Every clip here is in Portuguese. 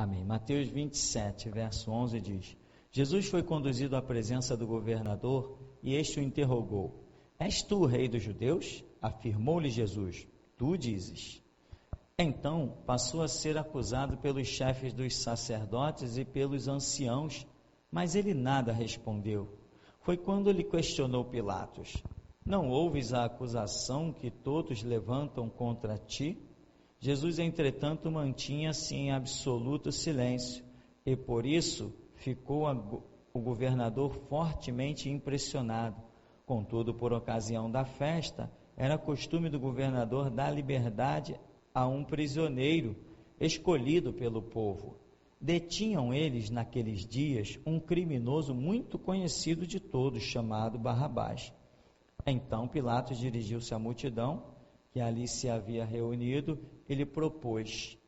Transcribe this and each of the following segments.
Amém. Mateus 27, verso 11 diz: Jesus foi conduzido à presença do governador e este o interrogou: És tu o rei dos judeus? Afirmou-lhe Jesus: Tu dizes. Então passou a ser acusado pelos chefes dos sacerdotes e pelos anciãos, mas ele nada respondeu. Foi quando lhe questionou Pilatos: Não ouves a acusação que todos levantam contra ti? Jesus, entretanto, mantinha-se em absoluto silêncio, e por isso ficou o governador fortemente impressionado. Contudo, por ocasião da festa, era costume do governador dar liberdade a um prisioneiro escolhido pelo povo. Detinham eles, naqueles dias, um criminoso muito conhecido de todos, chamado Barrabás. Então Pilatos dirigiu-se à multidão que ali se havia reunido e lhe propôs: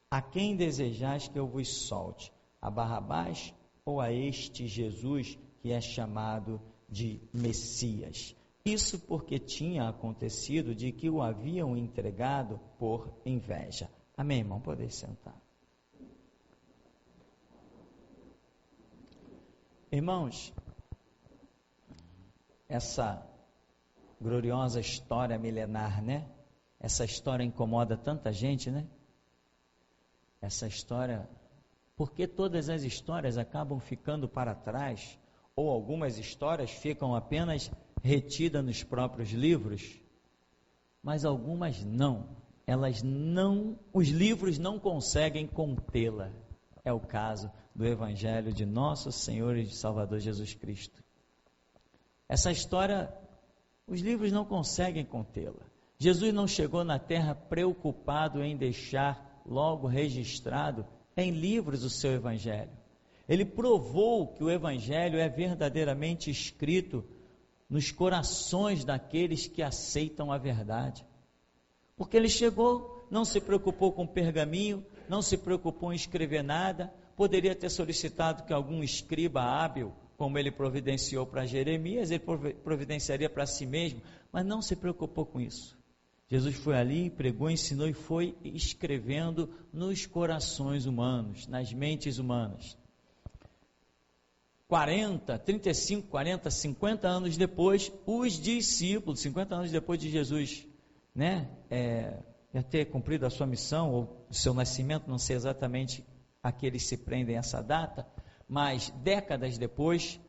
A quem desejais que eu vos solte? A Barrabás ou a este Jesus que é chamado de Messias? Isso porque tinha acontecido de que o haviam entregado por inveja. Amém, irmão? Pode sentar. Irmãos, essa gloriosa história milenar, né? Essa história incomoda tanta gente, né? Essa história, porque todas as histórias acabam ficando para trás, ou algumas histórias ficam apenas retidas nos próprios livros, mas algumas não. Os livros não conseguem contê-la. É o caso do Evangelho de nosso Senhor e de Salvador Jesus Cristo. Essa história, os livros não conseguem contê-la. Jesus não chegou na terra preocupado em deixar logo registrado em livros o seu Evangelho. Ele provou que o Evangelho é verdadeiramente escrito nos corações daqueles que aceitam a verdade. Porque ele chegou, não se preocupou com pergaminho, não se preocupou em escrever nada, poderia ter solicitado que algum escriba hábil, como ele providenciou para Jeremias, ele providenciaria para si mesmo, mas não se preocupou com isso. Jesus foi ali, pregou, ensinou e foi escrevendo nos corações humanos, nas mentes humanas. 35, 40, 50 anos depois, os discípulos, 50 anos depois de Jesus, já ter cumprido a sua missão, ou o seu nascimento, não sei exatamente a que eles se prendem essa data, mas décadas depois,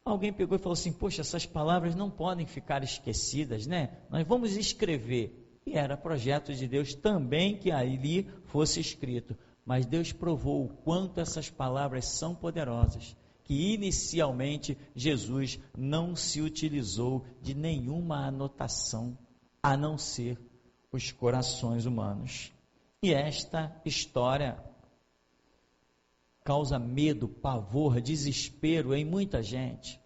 alguém pegou e falou assim: poxa, essas palavras não podem ficar esquecidas, né? Nós vamos escrever. E era projeto de Deus também que ali fosse escrito, mas Deus provou o quanto essas palavras são poderosas, que inicialmente Jesus não se utilizou de nenhuma anotação, a não ser os corações humanos. E esta história causa medo, pavor, desespero em muita gente.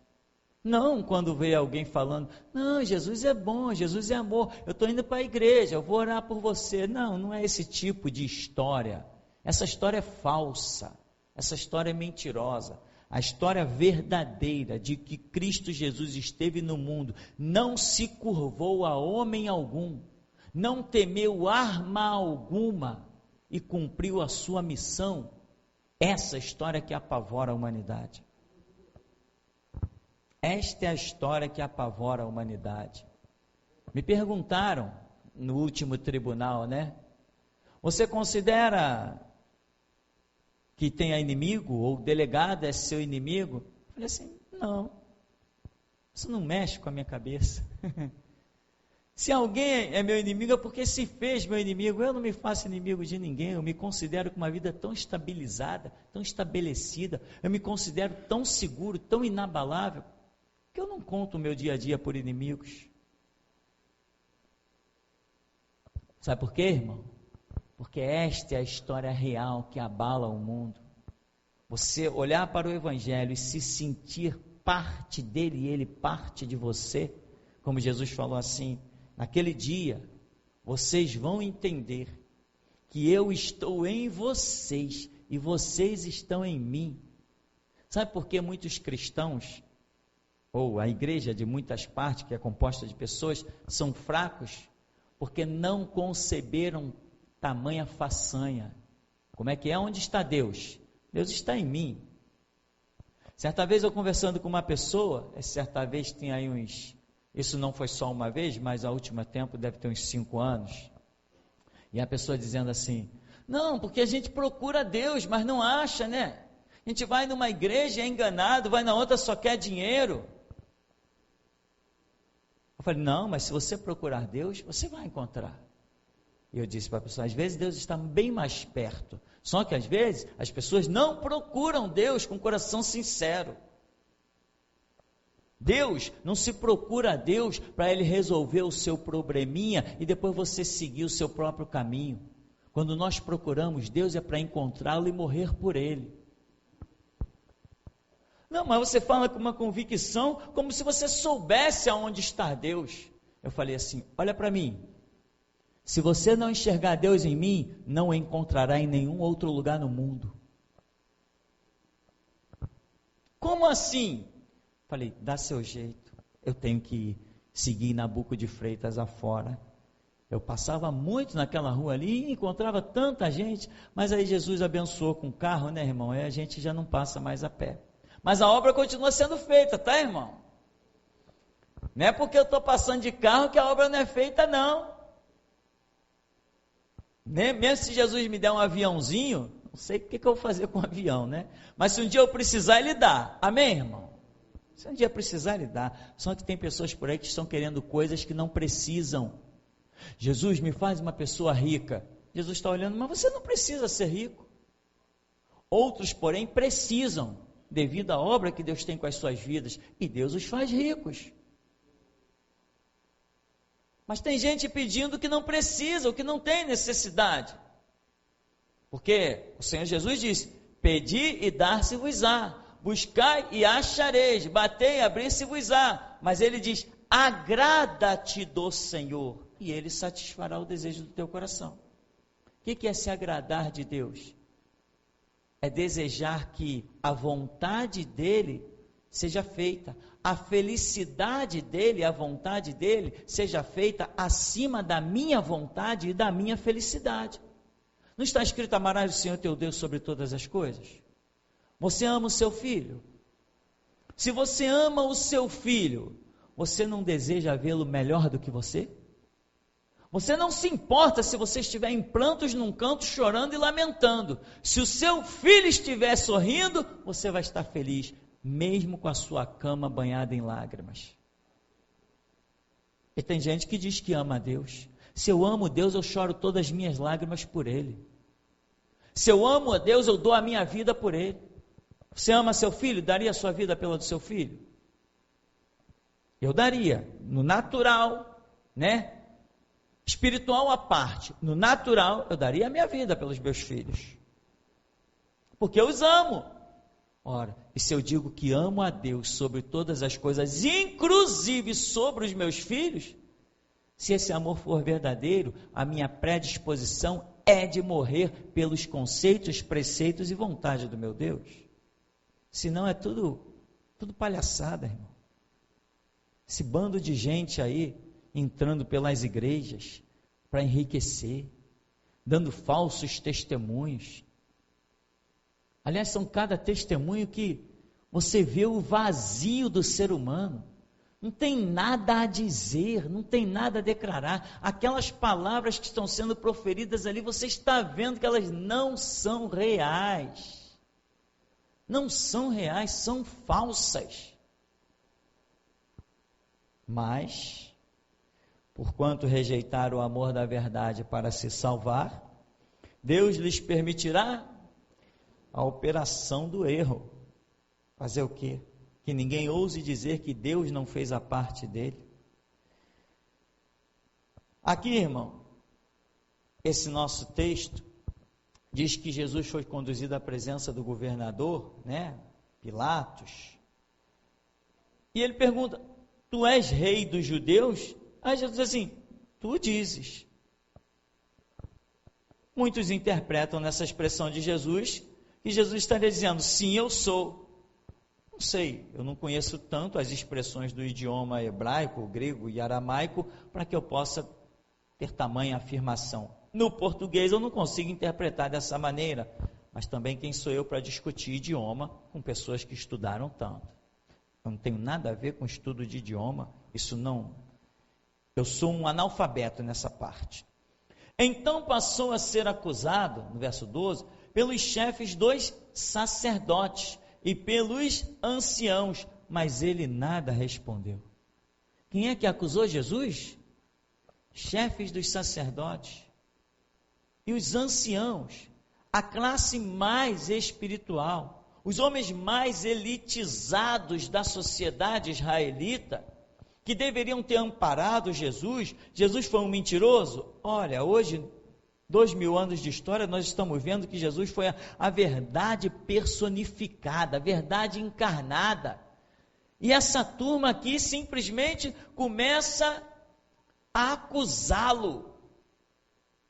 Não quando vê alguém falando: não, Jesus é bom, Jesus é amor, eu estou indo para a igreja, eu vou orar por você. Não é esse tipo de história. Essa história é falsa, essa história é mentirosa. A história verdadeira de que Cristo Jesus esteve no mundo, não se curvou a homem algum, não temeu arma alguma e cumpriu a sua missão. Essa história que apavora a humanidade. Esta é a história que apavora a humanidade. Me perguntaram no último tribunal, você considera que tenha inimigo, ou o delegado é seu inimigo? Eu falei assim: não, isso não mexe com a minha cabeça. Se alguém é meu inimigo é porque se fez meu inimigo. Eu não me faço inimigo de ninguém. Eu me considero com uma vida tão estabilizada, tão estabelecida, eu me considero tão seguro, tão inabalável, que eu não conto o meu dia a dia por inimigos. Sabe por quê, irmão? Porque esta é a história real que abala o mundo. Você olhar para o Evangelho e se sentir parte dele e ele parte de você, como Jesus falou assim: naquele dia vocês vão entender que eu estou em vocês e vocês estão em mim. Sabe por que muitos cristãos, ou a igreja de muitas partes, que é composta de pessoas, são fracos? Porque não conceberam tamanha façanha Como é que é? Onde está Deus? Deus está em mim. Certa vez eu conversando com uma pessoa, certa vez tem aí isso não foi só uma vez, mas a último tempo deve ter uns 5 anos. E a pessoa dizendo assim, não, porque a gente procura Deus, mas não acha, né? A gente vai numa igreja, é enganado, vai na outra, só quer dinheiro. Eu falei, não, mas se você procurar Deus, você vai encontrar. E eu disse para a pessoa, às vezes Deus está bem mais perto. Só que às vezes as pessoas não procuram Deus com coração sincero. Deus, não se procura a Deus para Ele resolver o seu probleminha e depois você seguir o seu próprio caminho. Quando nós procuramos Deus é para encontrá-lo e morrer por Ele. Não, mas você fala com uma convicção como se você soubesse aonde está Deus. Eu falei assim, olha para mim. Se você não enxergar Deus em mim, não o encontrará em nenhum outro lugar no mundo. Como assim? Falei, dá seu jeito. Eu tenho que seguir Nabuco de Freitas afora. Eu passava muito naquela rua ali e encontrava tanta gente, mas aí Jesus abençoou com o carro, né, irmão? Aí a gente já não passa mais a pé. Mas a obra continua sendo feita, tá, irmão? Não é porque eu estou passando de carro que a obra não é feita, não. Mesmo se Jesus me der um aviãozinho, não sei o que eu vou fazer com o avião, né? Mas se um dia eu precisar, Ele dá. Amém, irmão? Se um dia precisar, Ele dá. Só que tem pessoas por aí que estão querendo coisas que não precisam. Jesus, me faz uma pessoa rica. Jesus está olhando, mas você não precisa ser rico. Outros, porém, precisam, devido à obra que Deus tem com as suas vidas. E Deus os faz ricos. Mas tem gente pedindo que não precisa, o que não tem necessidade. Porque o Senhor Jesus disse, pedi e dar-se-vos-á, buscai e achareis, batei e abrir-se-vos-á. Mas Ele diz, agrada-te do Senhor, e Ele satisfará o desejo do teu coração. O que é se agradar de Deus? É desejar que a vontade dEle seja feita, a felicidade dEle, a vontade dEle, seja feita acima da minha vontade e da minha felicidade. Não está escrito, amarás o Senhor teu Deus sobre todas as coisas? Você ama o seu filho? Se você ama o seu filho, você não deseja vê-lo melhor do que você? Você não se importa se você estiver em prantos num canto, chorando e lamentando. Se o seu filho estiver sorrindo, você vai estar feliz, mesmo com a sua cama banhada em lágrimas. E tem gente que diz que ama a Deus. Se eu amo Deus, eu choro todas as minhas lágrimas por Ele. Se eu amo a Deus, eu dou a minha vida por Ele. Você ama seu filho? Daria a sua vida pela do seu filho? Eu daria, no natural, né? Espiritual à parte, no natural, eu daria a minha vida pelos meus filhos. Porque eu os amo. Ora, e se eu digo que amo a Deus sobre todas as coisas, inclusive sobre os meus filhos, se esse amor for verdadeiro, a minha predisposição é de morrer pelos conceitos, preceitos e vontade do meu Deus. Senão é tudo palhaçada, irmão. Esse bando de gente aí, entrando pelas igrejas para enriquecer, dando falsos testemunhos. Aliás, são cada testemunho que você vê o vazio do ser humano. Não tem nada a dizer, não tem nada a declarar. Aquelas palavras que estão sendo proferidas ali, você está vendo que elas não são reais. Não são reais, são falsas. Mas, porquanto rejeitaram o amor da verdade para se salvar, Deus lhes permitirá a operação do erro. Fazer o quê? Que ninguém ouse dizer que Deus não fez a parte dele. Aqui, irmão, esse nosso texto diz que Jesus foi conduzido à presença do governador, né, Pilatos, e ele pergunta, tu és rei dos judeus? Aí Jesus diz assim, tu dizes. Muitos interpretam nessa expressão de Jesus, que Jesus estaria dizendo, sim, eu sou. Não sei, eu não conheço tanto as expressões do idioma hebraico, grego e aramaico, para que eu possa ter tamanha afirmação. no português eu não consigo interpretar dessa maneira, mas também quem sou eu para discutir idioma com pessoas que estudaram tanto? Eu não tenho nada a ver com estudo de idioma, isso não. Eu sou um analfabeto nessa parte. Então passou a ser acusado, no verso 12, pelos chefes dos sacerdotes e pelos anciãos, mas ele nada respondeu. Quem é que acusou Jesus? Chefes dos sacerdotes e os anciãos, a classe mais espiritual, os homens mais elitizados da sociedade israelita, que deveriam ter amparado Jesus. Jesus foi um mentiroso? Olha, hoje, 2000 anos de história, nós estamos vendo que Jesus foi a verdade personificada, a verdade encarnada. E essa turma aqui simplesmente começa a acusá-lo,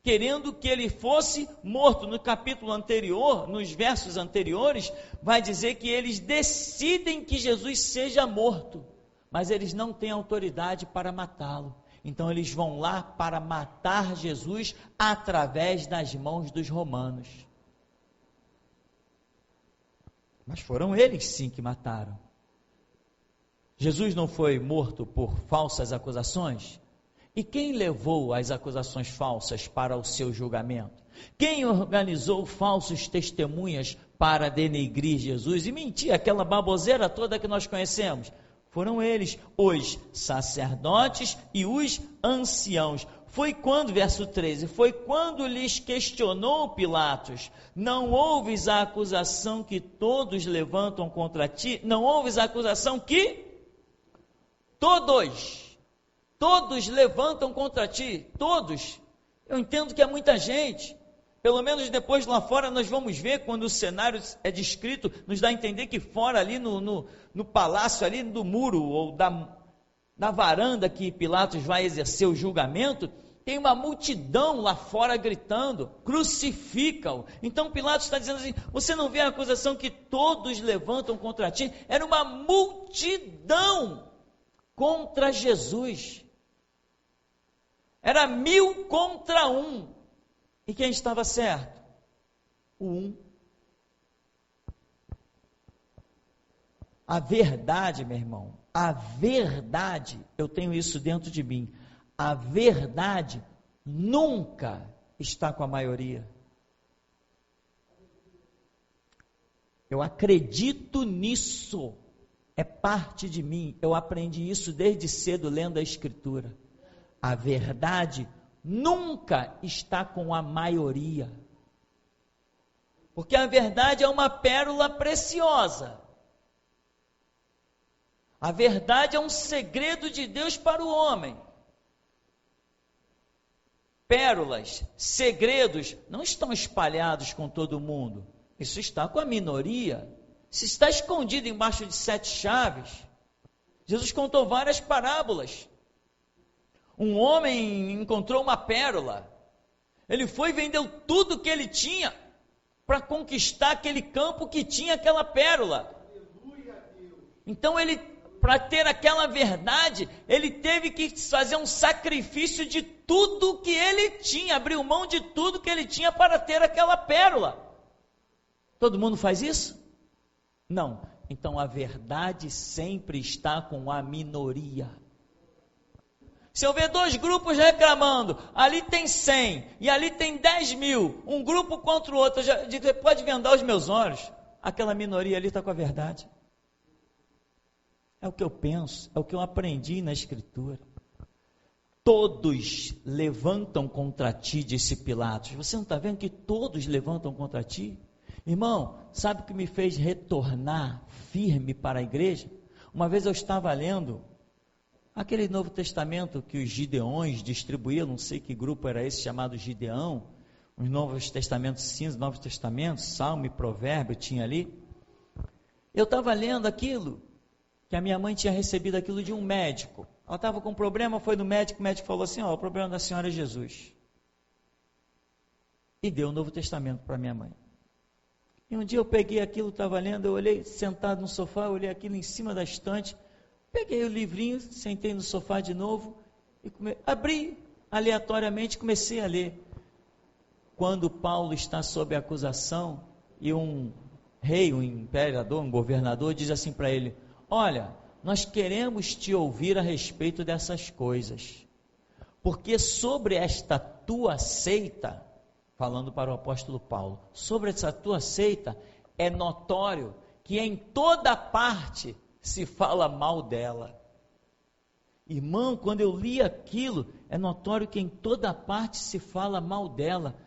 querendo que ele fosse morto. No capítulo anterior, nos versos anteriores, vai dizer que eles decidem que Jesus seja morto, mas eles não têm autoridade para matá-lo. Então eles vão lá para matar Jesus através das mãos dos romanos. Mas foram eles sim que mataram. Jesus não foi morto por falsas acusações? E quem levou as acusações falsas para o seu julgamento? Quem organizou falsos testemunhas para denegrir Jesus e mentir aquela baboseira toda que nós conhecemos? Foram eles, os sacerdotes e os anciãos. Foi quando, verso 13, foi quando lhes questionou Pilatos: não ouves a acusação que todos levantam contra ti? Não ouves a acusação que todos levantam contra ti? Todos. Eu entendo que é muita gente. Pelo menos depois lá fora nós vamos ver, quando o cenário é descrito, nos dá a entender que fora ali no palácio, ali do muro ou da varanda que Pilatos vai exercer o julgamento, tem uma multidão lá fora gritando: crucifica-o. Então Pilatos está dizendo assim: você não vê a acusação que todos levantam contra ti? Era uma multidão contra Jesus. Era 1000 contra 1. E quem estava certo? O 1. A verdade, meu irmão, a verdade, eu tenho isso dentro de mim, a verdade nunca está com a maioria. Eu acredito nisso, é parte de mim, eu aprendi isso desde cedo lendo a Escritura. A verdade nunca está com a maioria, porque a verdade é uma pérola preciosa. A verdade é um segredo de Deus para o homem. Pérolas, segredos, não estão espalhados com todo mundo. Isso está com a minoria. Isso está escondido embaixo de 7 chaves. Jesus contou várias parábolas. Um homem encontrou uma pérola. Ele foi e vendeu tudo que ele tinha para conquistar aquele campo que tinha aquela pérola. Então ele, para ter aquela verdade, ele teve que fazer um sacrifício de tudo que ele tinha, abriu mão de tudo que ele tinha para ter aquela pérola. Todo mundo faz isso? Não. Então a verdade sempre está com a minoria. Se eu ver 2 grupos reclamando, ali tem 100 e ali tem 10.000, um grupo contra o outro, pode vendar os meus olhos, aquela minoria ali está com a verdade. É o que eu penso, é o que eu aprendi na Escritura. Todos levantam contra ti, disse Pilatos. Você não está vendo que todos levantam contra ti? Irmão, sabe o que me fez retornar firme para a igreja? Uma vez eu estava lendo aquele Novo Testamento que os Gideões distribuíam, não sei que grupo era esse chamado Gideão, os Novos Testamentos cinza, Novos Testamentos, Salmo e Provérbio tinha ali. Eu estava lendo aquilo, que a minha mãe tinha recebido aquilo de um médico. Ela estava com um problema, foi no médico, o médico falou assim: o problema da senhora é Jesus. E deu o Novo Testamento para minha mãe. E um dia eu peguei aquilo, estava lendo, eu olhei, sentado no sofá, eu olhei aquilo em cima da estante, peguei o livrinho, sentei no sofá de novo, e abri aleatoriamente, comecei a ler. quando Paulo está sob acusação e um rei, um imperador, um governador diz assim para ele: olha, nós queremos te ouvir a respeito dessas coisas, porque sobre esta tua seita, falando para o apóstolo Paulo, sobre essa tua seita é notório que em toda parte se fala mal dela. Irmão, quando eu li aquilo, é notório que em toda parte se fala mal dela.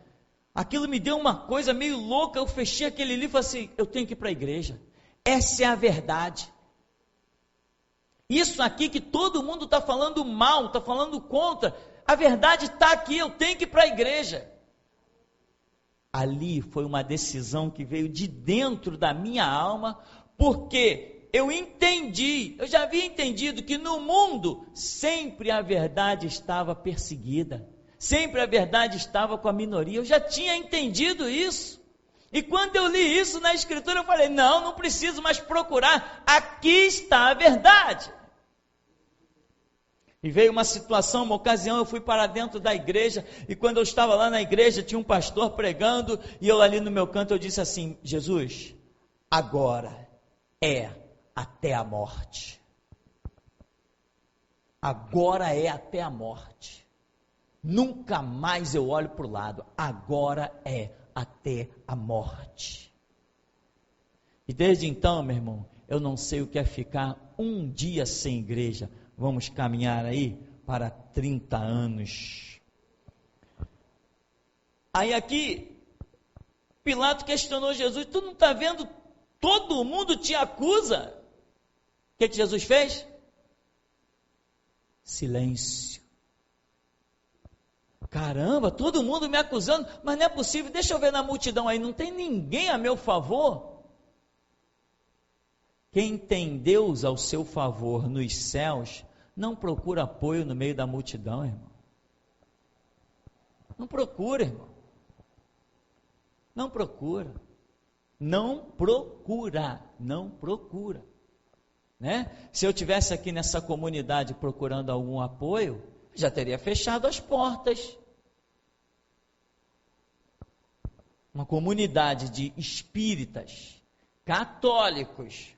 Aquilo me deu uma coisa meio louca, eu fechei aquele livro e falei assim: eu tenho que ir para a igreja. Essa é a verdade. Isso aqui que todo mundo está falando mal, está falando contra, a verdade está aqui, eu tenho que ir para a igreja. Ali foi uma decisão que veio de dentro da minha alma, porque eu entendi, eu já havia entendido que no mundo sempre a verdade estava perseguida, sempre a verdade estava com a minoria, eu já tinha entendido isso. E quando eu li isso na Escritura, eu falei: não preciso mais procurar, aqui está a verdade. E veio uma situação, uma ocasião, eu fui para dentro da igreja, e quando eu estava lá na igreja, tinha um pastor pregando, e eu ali no meu canto, eu disse assim: Jesus, agora é até a morte. Agora é até a morte. Nunca mais eu olho para o lado, agora é até a morte. E desde então, meu irmão, eu não sei o que é ficar um dia sem igreja. Vamos caminhar aí para 30 anos. Aí aqui, Pilato questionou Jesus: tu não está vendo? Todo mundo te acusa. O que Jesus fez? Silêncio. Caramba, todo mundo me acusando, mas não é possível, deixa eu ver na multidão aí, não tem ninguém a meu favor. Quem tem Deus ao seu favor nos céus, não procura apoio no meio da multidão, irmão. Não procura, irmão. Não procura. Não procura. Não procura. Né? Se eu tivesse aqui nessa comunidade procurando algum apoio, já teria fechado as portas. Uma comunidade de espíritas, católicos,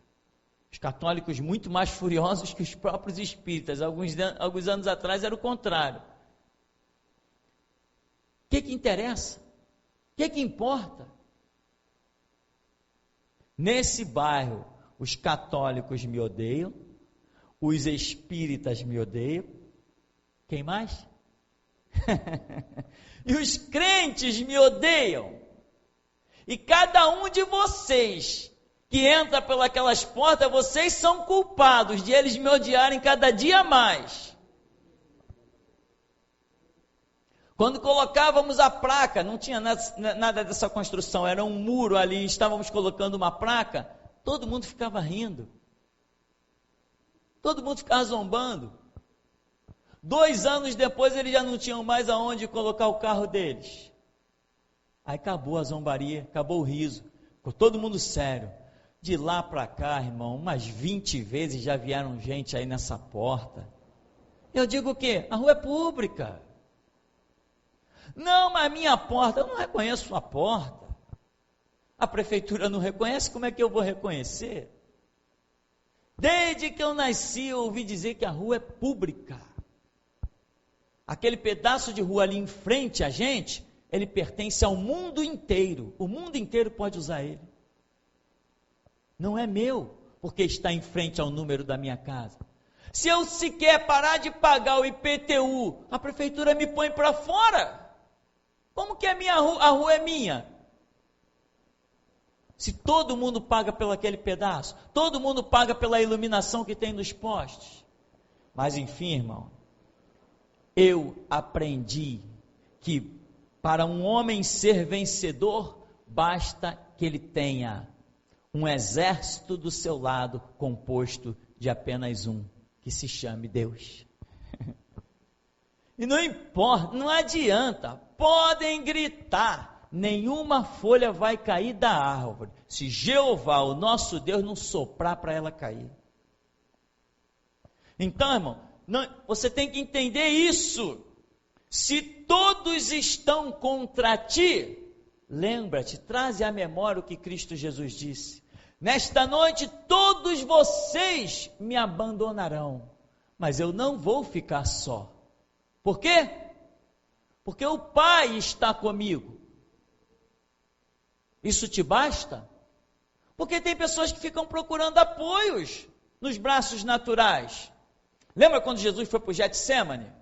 os católicos muito mais furiosos que os próprios espíritas. Alguns anos atrás era o contrário. O que interessa? O que importa? Nesse bairro, os católicos me odeiam, os espíritas me odeiam. Quem mais? E os crentes me odeiam. E cada um de vocês que entra pelas portas, vocês são culpados de eles me odiarem cada dia mais. Quando colocávamos a placa, não tinha nada dessa construção, era um muro ali, estávamos colocando uma placa, todo mundo ficava rindo. Todo mundo ficava zombando. 2 anos depois, eles já não tinham mais aonde colocar o carro deles. Aí acabou a zombaria, acabou o riso, ficou todo mundo sério. De lá para cá, irmão, umas 20 vezes já vieram gente aí nessa porta. Eu digo o quê? A rua é pública. Não, mas a minha porta, eu não reconheço a porta. A prefeitura não reconhece, como é que eu vou reconhecer? Desde que eu nasci, eu ouvi dizer que a rua é pública. Aquele pedaço de rua ali em frente a gente, ele pertence ao mundo inteiro. O mundo inteiro pode usar ele. Não é meu, porque está em frente ao número da minha casa. Se eu sequer parar de pagar o IPTU, a prefeitura me põe para fora. Como que a rua é minha? Se todo mundo paga pelo aquele pedaço, todo mundo paga pela iluminação que tem nos postes. Mas enfim, irmão, eu aprendi que para um homem ser vencedor, basta que ele tenha um exército do seu lado composto de apenas um, que se chame Deus. E não importa, não adianta, podem gritar, nenhuma folha vai cair da árvore, se Jeová, o nosso Deus, não soprar para ela cair. Então, irmão, você tem que entender isso. Se todos estão contra ti, lembra-te, traze à memória o que Cristo Jesus disse. Nesta noite todos vocês me abandonarão, mas eu não vou ficar só. Por quê? Porque o Pai está comigo. Isso te basta? Porque tem pessoas que ficam procurando apoios nos braços naturais. Lembra quando Jesus foi para o Getsemane?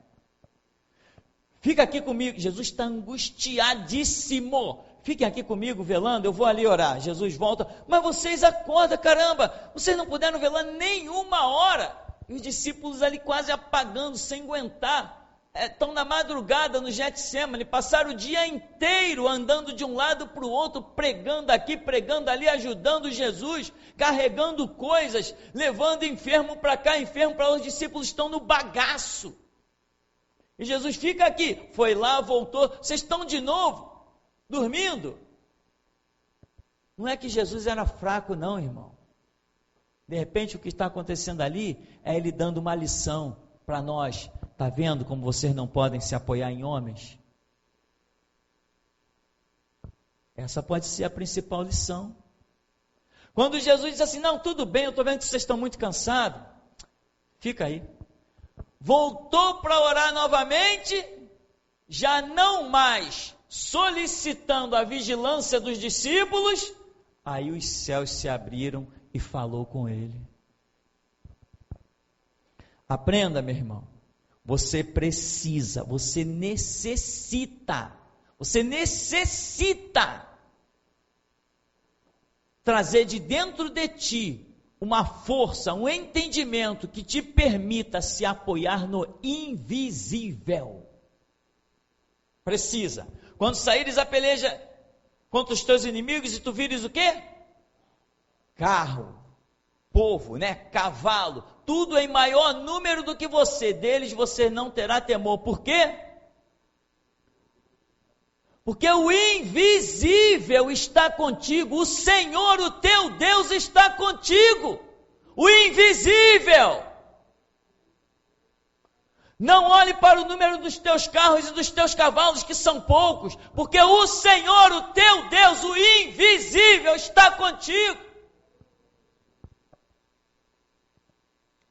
Fica aqui comigo, Jesus está angustiadíssimo. Fiquem aqui comigo velando, eu vou ali orar. Jesus volta, mas vocês acordam, caramba, vocês não puderam velar nenhuma hora. E os discípulos ali quase apagando, sem aguentar. Estão na madrugada no Getsemane, passaram o dia inteiro andando de um lado para o outro, pregando aqui, pregando ali, ajudando Jesus, carregando coisas, levando enfermo para cá, enfermo para lá. Os discípulos estão no bagaço. E Jesus fica aqui, foi lá, voltou, vocês estão de novo, dormindo. Não é que Jesus era fraco não, irmão. De repente o que está acontecendo ali, é ele dando uma lição para nós. Está vendo como vocês não podem se apoiar em homens? Essa pode ser a principal lição. Quando Jesus diz assim, não, tudo bem, eu estou vendo que vocês estão muito cansados. Fica aí. Voltou para orar novamente, já não mais solicitando a vigilância dos discípulos. Aí os céus se abriram e falou com ele. Aprenda, meu irmão. Você precisa, você necessita trazer de dentro de ti uma força, um entendimento que te permita se apoiar no invisível. Precisa. Quando saíres a peleja contra os teus inimigos e tu vires o quê? Carro, povo, cavalo, tudo em maior número do que você, deles você não terá temor. Por quê? Porque o invisível está contigo, o Senhor, o teu Deus, está contigo, o invisível. Não olhe para o número dos teus carros e dos teus cavalos, que são poucos, porque o Senhor, o teu Deus, o invisível, está contigo.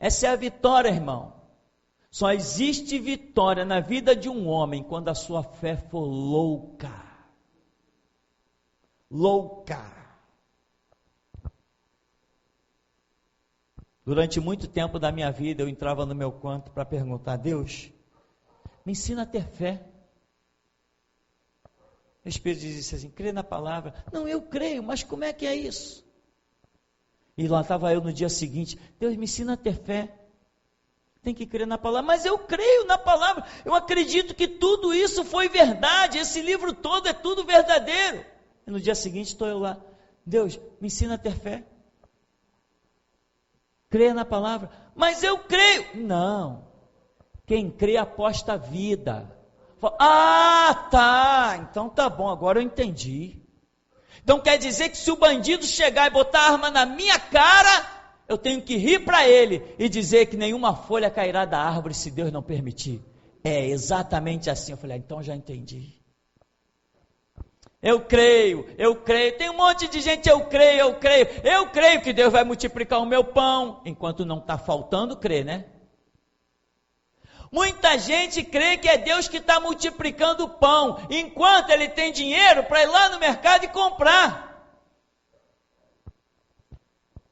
Essa é a vitória, irmão. Só existe vitória na vida de um homem quando a sua fé for louca. Louca. Durante muito tempo da minha vida, eu entrava no meu canto para perguntar, Deus, me ensina a ter fé. O Espírito disse assim, crê na palavra. Não, eu creio, mas como é que é isso? E lá estava eu no dia seguinte, Deus me ensina a ter fé, tem que crer na palavra, mas eu creio na palavra, eu acredito que tudo isso foi verdade, esse livro todo é tudo verdadeiro. E no dia seguinte estou eu lá, Deus me ensina a ter fé, crê na palavra, mas eu creio. Não, quem crê aposta a vida. Ah, tá, então tá bom, agora eu entendi. Então quer dizer que se o bandido chegar e botar a arma na minha cara, eu tenho que rir para ele e dizer que nenhuma folha cairá da árvore se Deus não permitir. É exatamente assim. Eu falei, então já entendi. Eu creio. Tem um monte de gente, eu creio que Deus vai multiplicar o meu pão, enquanto não está faltando, crê, né? Muita gente crê que é Deus que está multiplicando o pão, enquanto ele tem dinheiro para ir lá no mercado e comprar.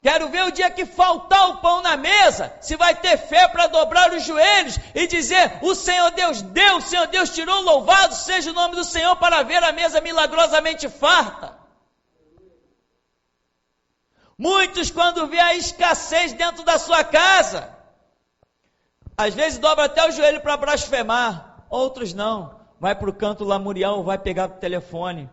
Quero ver o dia que faltar o pão na mesa, se vai ter fé para dobrar os joelhos e dizer, o Senhor Deus deu, o Senhor Deus tirou, louvado seja o nome do Senhor, para ver a mesa milagrosamente farta. Muitos, quando vê a escassez dentro da sua casa, às vezes dobra até o joelho para blasfemar, outros não, vai para o canto lamurial, vai pegar o telefone.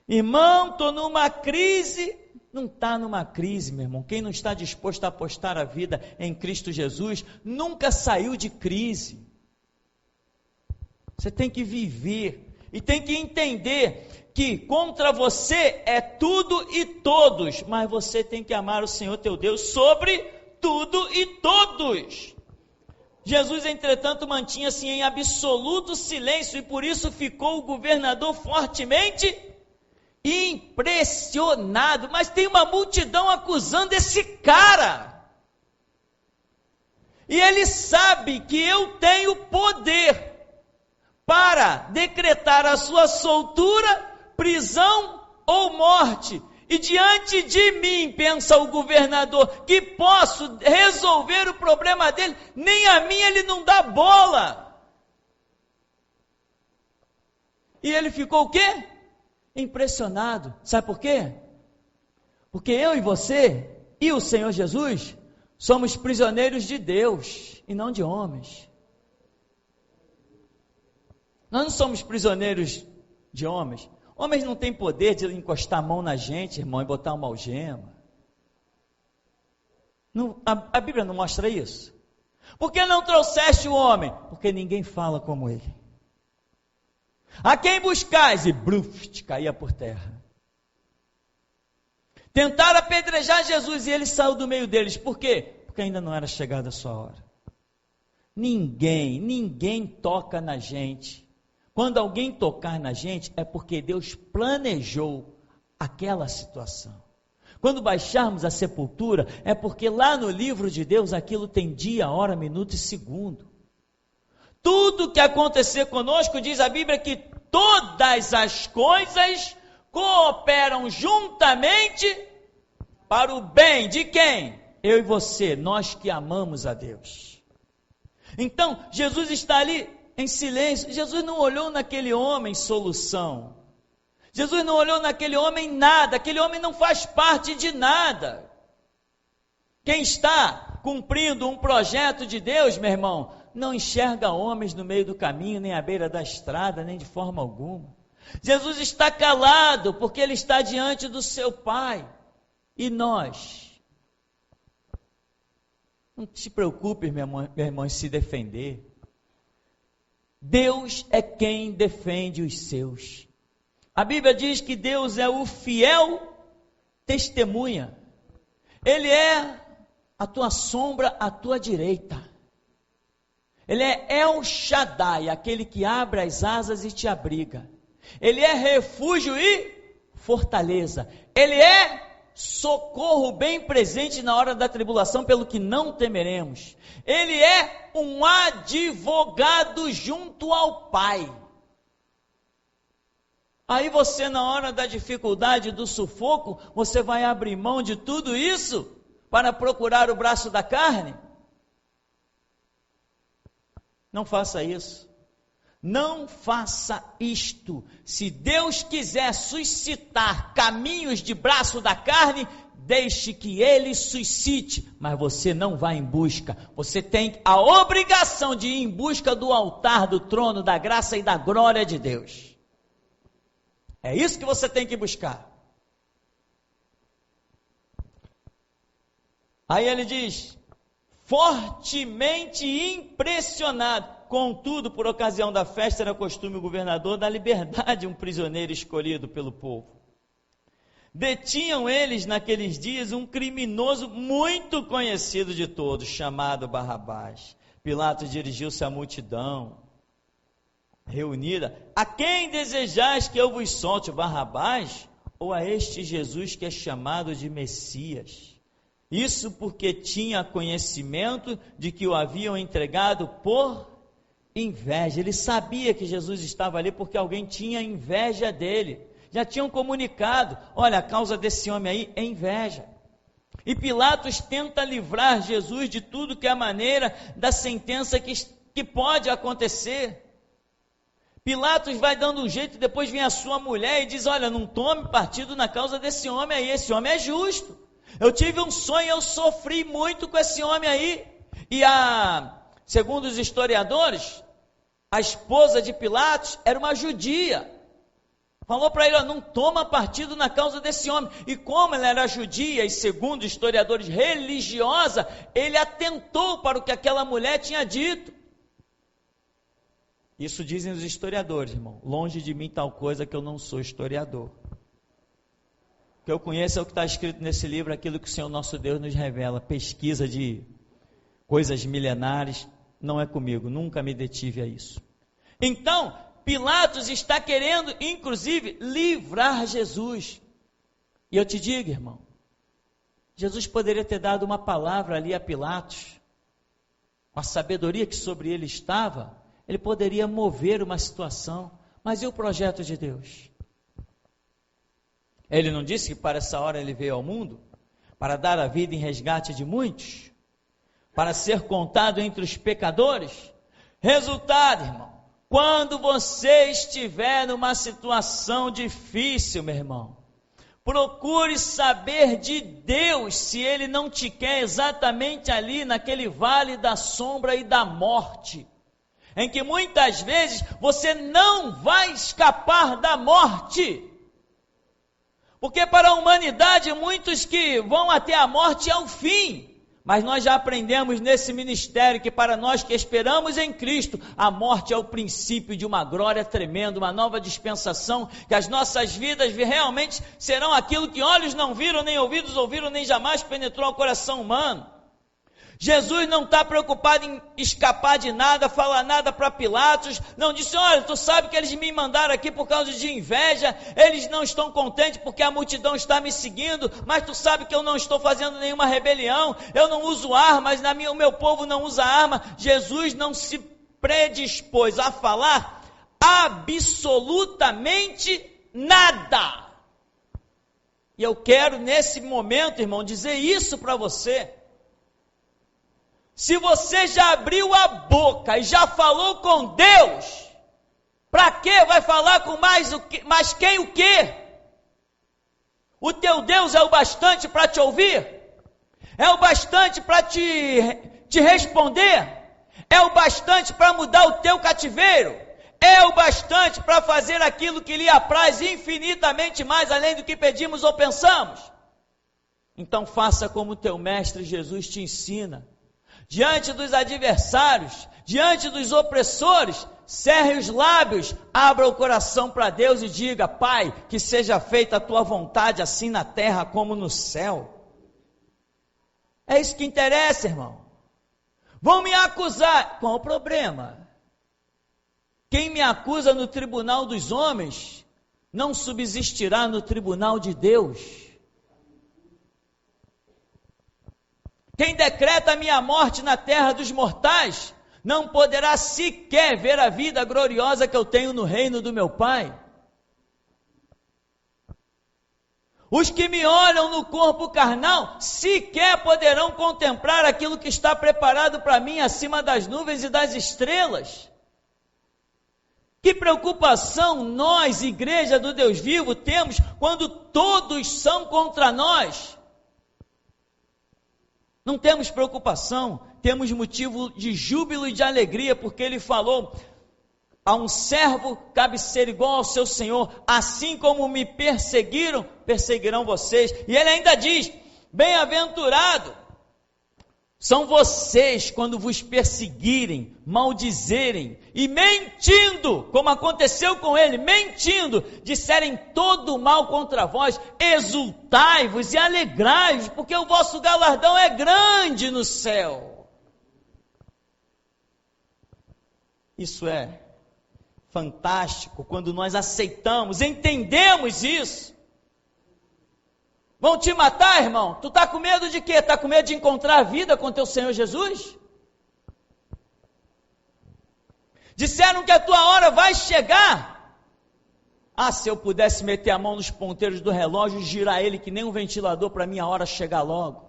Irmão, estou numa crise. Não está numa crise, meu irmão. Quem não está disposto a apostar a vida em Cristo Jesus, nunca saiu de crise. Você tem que viver e tem que entender que contra você é tudo e todos, mas você tem que amar o Senhor teu Deus sobre tudo e todos. Jesus, entretanto, mantinha-se em absoluto silêncio e por isso ficou o governador fortemente impressionado. Mas tem uma multidão acusando esse cara. E ele sabe que eu tenho poder para decretar a sua soltura, prisão ou morte. E diante de mim, pensa o governador, que posso resolver o problema dele, nem a mim ele não dá bola. E ele ficou o quê? Impressionado. Sabe por quê? Porque eu e você e o Senhor Jesus somos prisioneiros de Deus e não de homens. Nós não somos prisioneiros de homens. Homens não têm poder de encostar a mão na gente, irmão, e botar uma algema. Não, a Bíblia não mostra isso. Por que não trouxeste o homem? Porque ninguém fala como ele. A quem buscais? E bruf, caía por terra. Tentaram apedrejar Jesus e ele saiu do meio deles. Por quê? Porque ainda não era chegada a sua hora. Ninguém toca na gente. Quando alguém tocar na gente, é porque Deus planejou aquela situação. Quando baixarmos a sepultura, é porque lá no livro de Deus, aquilo tem dia, hora, minuto e segundo. Tudo que acontecer conosco, diz a Bíblia, que todas as coisas cooperam juntamente para o bem de quem? Eu e você, nós que amamos a Deus. Então, Jesus está ali em silêncio. Jesus não olhou naquele homem solução. Jesus não olhou naquele homem nada. Aquele homem não faz parte de nada. Quem está cumprindo um projeto de Deus, meu irmão, não enxerga homens no meio do caminho, nem à beira da estrada, nem de forma alguma. Jesus está calado, porque ele está diante do seu Pai. E nós? Não se preocupe, meu irmão, em se defender. Deus é quem defende os seus. A Bíblia diz que Deus é o fiel testemunha. Ele é a tua sombra à tua direita. Ele é El Shaddai, aquele que abre as asas e te abriga. Ele é refúgio e fortaleza. Ele é socorro bem presente na hora da tribulação, pelo que não temeremos. Ele é um advogado junto ao Pai. Aí você, na hora da dificuldade, do sufoco, você vai abrir mão de tudo isso para procurar o braço da carne? Não faça isso. Não faça isto. Se Deus quiser suscitar caminhos de braço da carne, deixe que Ele suscite, mas você não vai em busca. Você tem a obrigação de ir em busca do altar, do trono, da graça e da glória de Deus. É isso que você tem que buscar. Aí ele diz, fortemente impressionado. Contudo, por ocasião da festa, era costume o governador dar liberdade a um prisioneiro escolhido pelo povo. Detinham eles naqueles dias um criminoso muito conhecido de todos, chamado Barrabás. Pilatos dirigiu-se à multidão reunida. A quem desejais que eu vos solte, Barrabás ou a este Jesus que é chamado de Messias? Isso porque tinha conhecimento de que o haviam entregado por inveja. Ele sabia que Jesus estava ali porque alguém tinha inveja dele. Já tinham comunicado, olha, a causa desse homem aí é inveja. E Pilatos tenta livrar Jesus de tudo que é a maneira da sentença que pode acontecer. Pilatos vai dando um jeito, depois vem a sua mulher e diz, olha, não tome partido na causa desse homem aí, esse homem é justo. Eu tive um sonho, eu sofri muito com esse homem aí. E segundo os historiadores, a esposa de Pilatos era uma judia. Falou para ele, ó, não toma partido na causa desse homem. E como ela era judia e, segundo historiadores, religiosa, ele atentou para o que aquela mulher tinha dito. Isso dizem os historiadores, irmão. Longe de mim tal coisa, que eu não sou historiador. O que eu conheço é o que está escrito nesse livro, aquilo que o Senhor nosso Deus nos revela. Pesquisa de coisas milenares. não é comigo, nunca me detive a isso. Então, Pilatos está querendo, inclusive, livrar Jesus. E eu te digo, irmão, Jesus poderia ter dado uma palavra ali a Pilatos, com a sabedoria que sobre ele estava, ele poderia mover uma situação, mas e o projeto de Deus? Ele não disse que para essa hora ele veio ao mundo, para dar a vida em resgate de muitos, para ser contado entre os pecadores? Resultado, irmão, quando você estiver numa situação difícil, meu irmão, procure saber de Deus se Ele não te quer exatamente ali naquele vale da sombra e da morte, em que muitas vezes você não vai escapar da morte, porque para a humanidade muitos que vão até a morte é o fim, mas nós já aprendemos nesse ministério que para nós que esperamos em Cristo, a morte é o princípio de uma glória tremenda, uma nova dispensação, que as nossas vidas realmente serão aquilo que olhos não viram, nem ouvidos ouviram, nem jamais penetrou ao coração humano. Jesus não está preocupado em escapar de nada, falar nada para Pilatos, não disse, olha, tu sabe que eles me mandaram aqui por causa de inveja, eles não estão contentes porque a multidão está me seguindo, mas tu sabe que eu não estou fazendo nenhuma rebelião, eu não uso armas, o meu povo não usa arma. Jesus não se predispôs a falar absolutamente nada. E eu quero nesse momento, irmão, dizer isso para você. Se você já abriu a boca e já falou com Deus, para que vai falar com mais quem o quê? O teu Deus é o bastante para te ouvir? É o bastante para te responder? É o bastante para mudar o teu cativeiro? É o bastante para fazer aquilo que lhe apraz infinitamente mais além do que pedimos ou pensamos? Então faça como teu mestre Jesus te ensina. Diante dos adversários, diante dos opressores, cerre os lábios, abra o coração para Deus e diga, Pai, que seja feita a tua vontade, assim na terra como no céu. É isso que interessa, irmão. Vão me acusar. Qual o problema? Quem me acusa no tribunal dos homens, não subsistirá no tribunal de Deus. Quem decreta a minha morte na terra dos mortais, não poderá sequer ver a vida gloriosa que eu tenho no reino do meu Pai. Os que me olham no corpo carnal, sequer poderão contemplar aquilo que está preparado para mim acima das nuvens e das estrelas. Que preocupação nós, igreja do Deus vivo, temos quando todos são contra nós? Não temos preocupação, temos motivo de júbilo e de alegria, porque ele falou, a um servo cabe ser igual ao seu Senhor, assim como me perseguiram, perseguirão vocês. E ele ainda diz, bem-aventurado são vocês quando vos perseguirem, maldizerem e mentindo, como aconteceu com ele, mentindo, disserem todo o mal contra vós, exultai-vos e alegrai-vos, porque o vosso galardão é grande no céu. Isso é fantástico quando nós aceitamos, entendemos isso. Vão te matar, irmão? Tu está com medo de quê? Está com medo de encontrar a vida com teu Senhor Jesus? Disseram que a tua hora vai chegar. Ah, se eu pudesse meter a mão nos ponteiros do relógio e girar ele que nem um ventilador para a minha hora chegar logo.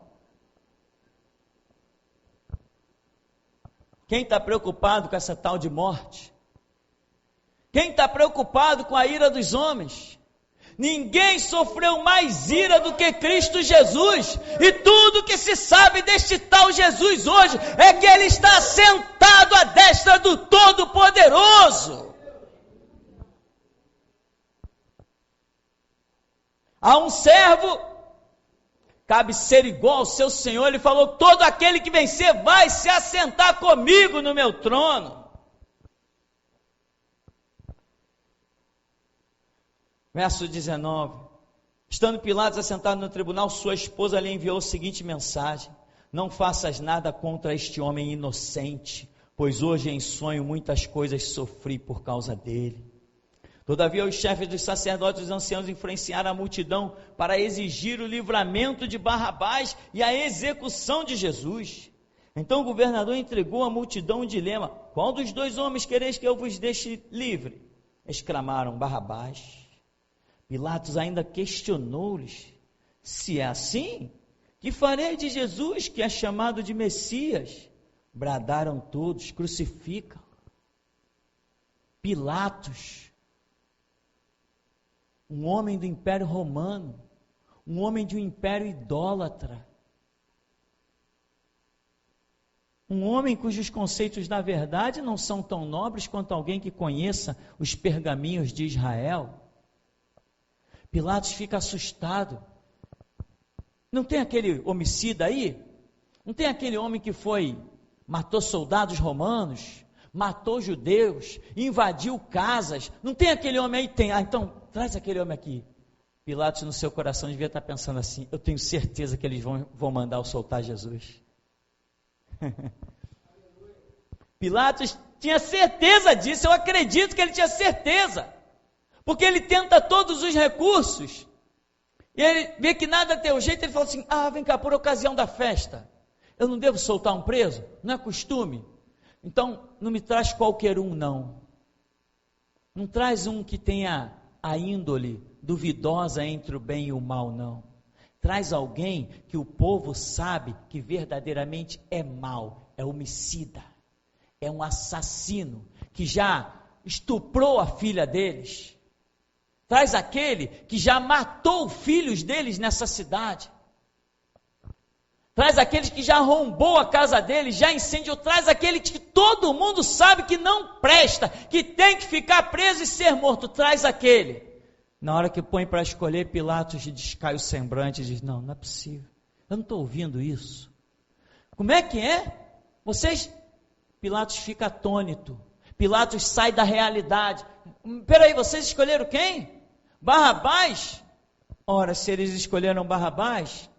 Quem está preocupado com essa tal de morte? Quem está preocupado com a ira dos homens? Ninguém sofreu mais ira do que Cristo Jesus, e tudo que se sabe deste tal Jesus hoje, é que Ele está sentado à destra do Todo-Poderoso. A um servo, cabe ser igual ao seu Senhor, ele falou, todo aquele que vencer vai se assentar comigo no meu trono. Verso 19, estando Pilatos assentado no tribunal, sua esposa lhe enviou a seguinte mensagem, não faças nada contra este homem inocente, pois hoje em sonho muitas coisas sofri por causa dele. Todavia os chefes dos sacerdotes e dos anciãos influenciaram a multidão para exigir o livramento de Barrabás e a execução de Jesus. Então o governador entregou à multidão um dilema: qual dos dois homens quereis que eu vos deixe livre? Exclamaram: Barrabás. Pilatos ainda questionou-lhes: se é assim, que farei de Jesus, que é chamado de Messias? Bradaram todos: crucifica. Pilatos, um homem do Império Romano, um homem de um império idólatra, um homem cujos conceitos da verdade não são tão nobres quanto alguém que conheça os pergaminhos de Israel. Pilatos fica assustado. Não tem aquele homicida aí? Não tem aquele homem que matou soldados romanos, matou judeus, invadiu casas? Não tem aquele homem aí? Tem. Então, traz aquele homem aqui. Pilatos no seu coração devia estar pensando assim: eu tenho certeza que eles vão mandar eu soltar Jesus. Pilatos tinha certeza disso, eu acredito que ele tinha certeza, porque ele tenta todos os recursos, e ele vê que nada tem o jeito, ele fala assim: vem cá, por ocasião da festa, eu não devo soltar um preso? Não é costume? Então, não me traz qualquer um, não traz um que tenha a índole duvidosa entre o bem e o mal, não. Traz alguém que o povo sabe que verdadeiramente é mau, é homicida, é um assassino, que já estuprou a filha deles. Traz aquele que já matou filhos deles nessa cidade. Traz aqueles que já arrombou a casa deles, já incendiou. Traz aquele que todo mundo sabe que não presta, que tem que ficar preso e ser morto. Traz aquele. Na hora que põe para escolher, Pilatos descai o semblante e diz: não é possível, eu não estou ouvindo isso. Como é que é? Pilatos fica atônito, Pilatos sai da realidade. Peraí, vocês escolheram quem? Barrabás? Ora, se eles escolheram Barrabás,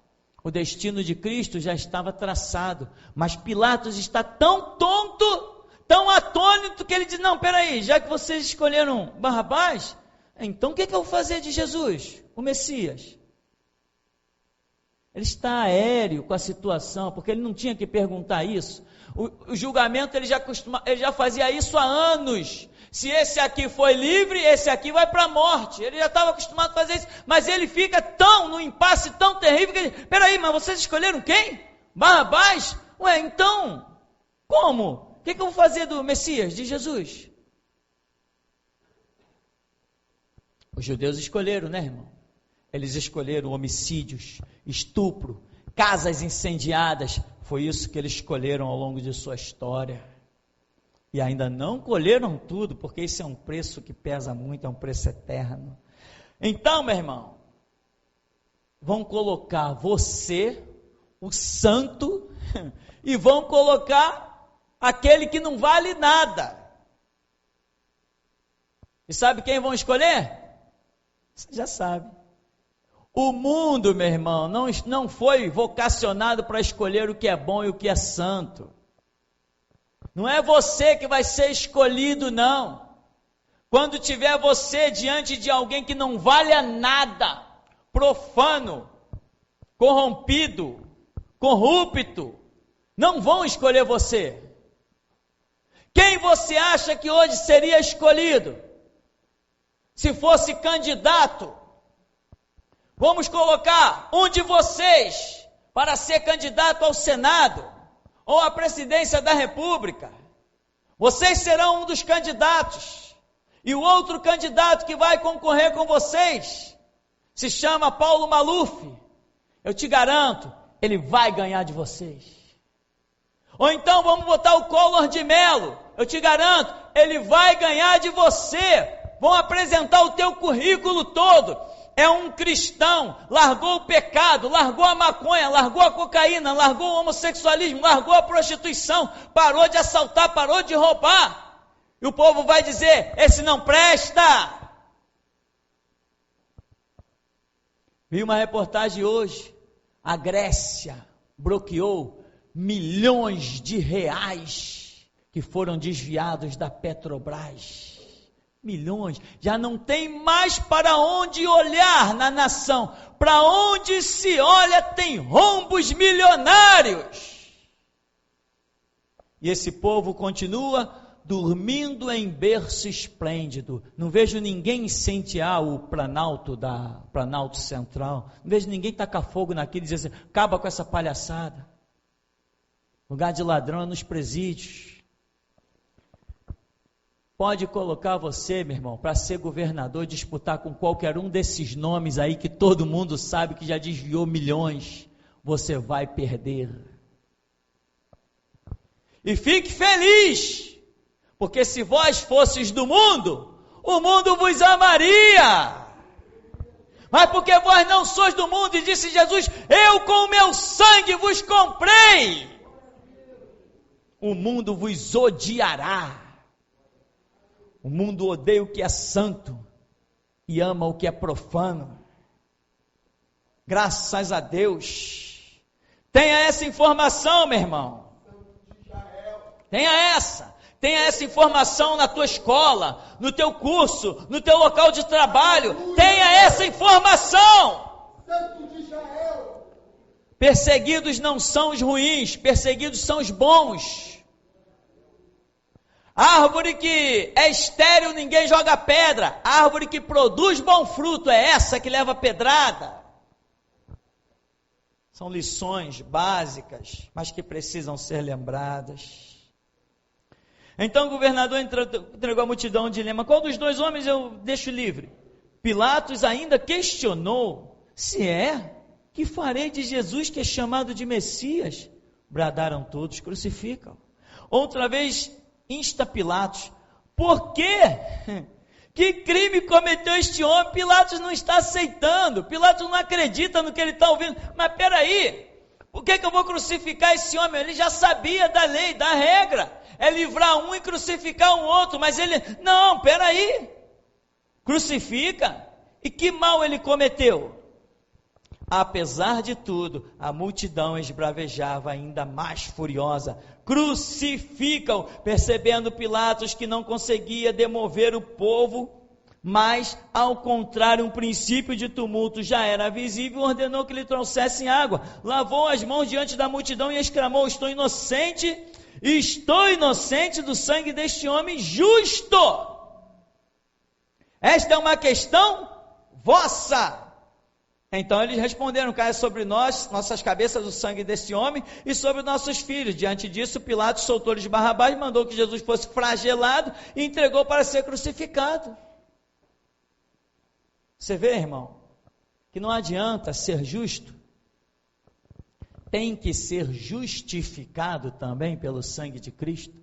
o destino de Cristo já estava traçado, mas Pilatos está tão tonto, tão atônito, que ele diz: não, peraí, já que vocês escolheram Barrabás, então o que eu vou fazer de Jesus, o Messias? Ele está aéreo com a situação, porque ele não tinha que perguntar isso. O julgamento ele já fazia isso há anos. Se esse aqui foi livre, esse aqui vai para a morte. Ele já estava acostumado a fazer isso, mas ele fica num impasse tão terrível, que ele diz: peraí, mas vocês escolheram quem? Barrabás? Então, como? O que eu vou fazer do Messias, de Jesus? Os judeus escolheram, né, irmão? Eles escolheram homicídios, estupro, casas incendiadas. Foi isso que eles escolheram ao longo de sua história. E ainda não colheram tudo, porque esse é um preço que pesa muito, é um preço eterno. Então, meu irmão, vão colocar você, o santo, e vão colocar aquele que não vale nada. E sabe quem vão escolher? Você já sabe. O mundo, meu irmão, não foi vocacionado para escolher o que é bom e o que é santo. Não é você que vai ser escolhido, não. Quando tiver você diante de alguém que não vale nada, profano, corrompido, corrupto, não vão escolher você. Quem você acha que hoje seria escolhido? Se fosse candidato, vamos colocar um de vocês para ser candidato ao Senado ou à presidência da República. Vocês serão um dos candidatos. E o outro candidato que vai concorrer com vocês se chama Paulo Maluf. Eu te garanto, ele vai ganhar de vocês. Ou então vamos botar o Collor de Mello. Eu te garanto, ele vai ganhar de você. Vão apresentar o teu currículo todo. É um cristão, largou o pecado, largou a maconha, largou a cocaína, largou o homossexualismo, largou a prostituição, parou de assaltar, parou de roubar. E o povo vai dizer: esse não presta. Vi uma reportagem hoje, a Grécia bloqueou milhões de reais que foram desviados da Petrobras. Milhões, já não tem mais para onde olhar na nação. Para onde se olha tem rombos milionários. E esse povo continua dormindo em berço esplêndido. Não vejo ninguém incendiar o Planalto Central. Não vejo ninguém tacar fogo naquilo e dizer assim, acaba com essa palhaçada. Lugar de ladrão é nos presídios. Pode colocar você, meu irmão, para ser governador, disputar com qualquer um desses nomes aí que todo mundo sabe que já desviou milhões. Você vai perder. E fique feliz, porque se vós fosseis do mundo, o mundo vos amaria. Mas porque vós não sois do mundo, e disse Jesus, eu com o meu sangue vos comprei. O mundo vos odiará. O mundo odeia o que é santo e ama o que é profano. Graças a Deus. Tenha essa informação, meu irmão. Tenha essa informação na tua escola, no teu curso, no teu local de trabalho. Tenha essa informação. Perseguidos não são os ruins, perseguidos são os bons. Árvore que é estéril, ninguém joga pedra. Árvore que produz bom fruto, é essa que leva pedrada. São lições básicas, mas que precisam ser lembradas. Então o governador entregou à multidão um dilema. Qual dos dois homens eu deixo livre? Pilatos ainda questionou. Se é, que farei de Jesus que é chamado de Messias? Bradaram todos, crucificam. Outra vez insta Pilatos, por quê? Que crime cometeu este homem? Pilatos não está aceitando, Pilatos não acredita no que ele está ouvindo. Mas peraí, por que eu vou crucificar esse homem? Ele já sabia da lei, da regra, é livrar um e crucificar um outro, mas ele, não, peraí, crucifica, e que mal ele cometeu? Apesar de tudo, a multidão esbravejava ainda mais furiosa. Crucificam, percebendo Pilatos que não conseguia demover o povo, mas, ao contrário, um princípio de tumulto já era visível, ordenou que lhe trouxessem água. Lavou as mãos diante da multidão e exclamou, estou inocente do sangue deste homem justo. Esta é uma questão vossa. Então eles responderam, caia sobre nós, nossas cabeças, o sangue desse homem e sobre nossos filhos. Diante disso, Pilatos soltou-lhes Barrabás, mandou que Jesus fosse flagelado e entregou para ser crucificado. Você vê, irmão, que não adianta ser justo, tem que ser justificado também pelo sangue de Cristo.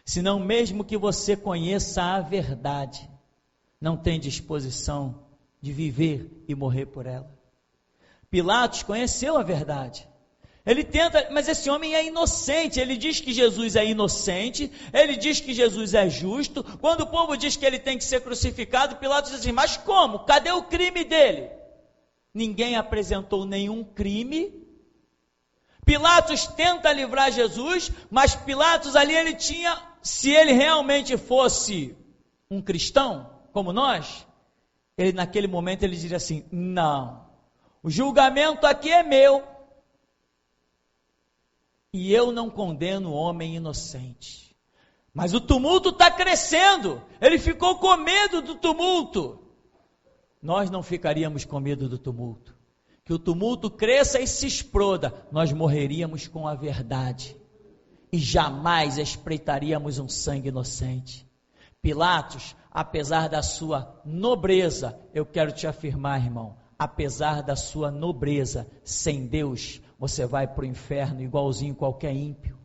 Senão, mesmo que você conheça a verdade, não tem disposição de viver e morrer por ela. Pilatos conheceu a verdade. Ele tenta, mas esse homem é inocente. Ele diz que Jesus é inocente, ele diz que Jesus é justo. Quando o povo diz que ele tem que ser crucificado, Pilatos diz assim, mas como? Cadê o crime dele? Ninguém apresentou nenhum crime. Pilatos tenta livrar Jesus, mas Pilatos ali ele tinha, se ele realmente fosse um cristão, como nós, ele naquele momento ele diria assim, não, o julgamento aqui é meu, e eu não condeno o homem inocente, mas o tumulto está crescendo, ele ficou com medo do tumulto, nós não ficaríamos com medo do tumulto, que o tumulto cresça e se exploda, nós morreríamos com a verdade, e jamais espreitaríamos um sangue inocente. Pilatos, apesar da sua nobreza, eu quero te afirmar, irmão, apesar da sua nobreza, sem Deus, você vai para o inferno igualzinho qualquer ímpio.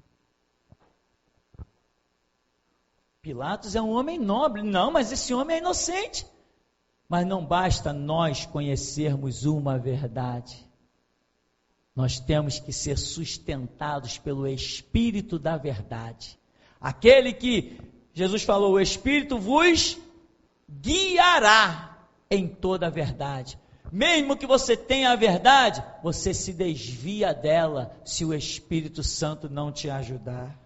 Pilatos é um homem nobre, não, mas esse homem é inocente. Mas não basta nós conhecermos uma verdade. Nós temos que ser sustentados pelo Espírito da verdade. Aquele que Jesus falou, o Espírito vos guiará em toda a verdade. Mesmo que você tenha a verdade, você se desvia dela se o Espírito Santo não te ajudar.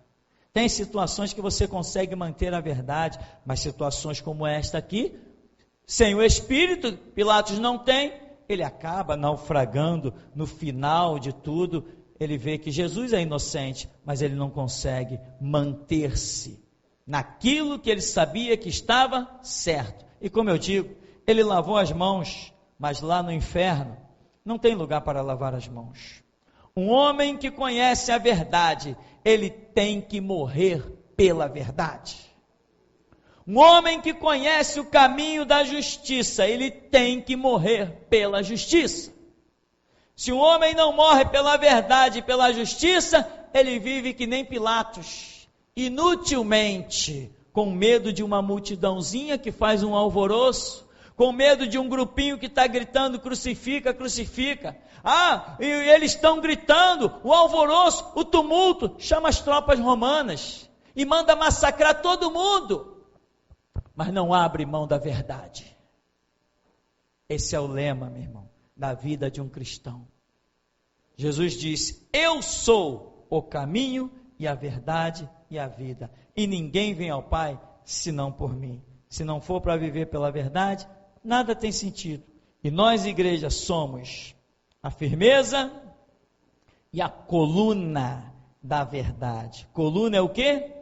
Tem situações que você consegue manter a verdade, mas situações como esta aqui, sem o Espírito, Pilatos não tem, ele acaba naufragando. No final de tudo, ele vê que Jesus é inocente, mas ele não consegue manter-se naquilo que ele sabia que estava certo. E como eu digo, ele lavou as mãos, mas lá no inferno não tem lugar para lavar as mãos. Um homem que conhece a verdade, ele tem que morrer pela verdade. Um homem que conhece o caminho da justiça, ele tem que morrer pela justiça. Se um homem não morre pela verdade e pela justiça, ele vive que nem Pilatos, inutilmente, com medo de uma multidãozinha que faz um alvoroço, com medo de um grupinho que está gritando, crucifica, crucifica. E eles estão gritando, o alvoroço, o tumulto, chama as tropas romanas e manda massacrar todo mundo, mas não abre mão da verdade. Esse é o lema, meu irmão, da vida de um cristão. Jesus disse: eu sou o caminho e a verdade e a vida, e ninguém vem ao Pai senão por mim. Se não for para viver pela verdade, nada tem sentido. E nós, igreja, somos a firmeza e a coluna da verdade. Coluna é o quê?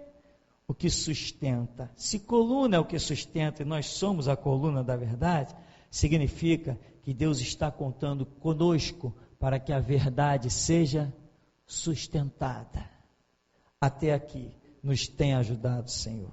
O que sustenta. Se coluna é o que sustenta e nós somos a coluna da verdade, significa que Deus está contando conosco para que a verdade seja sustentada. Até aqui nos tem ajudado, Senhor.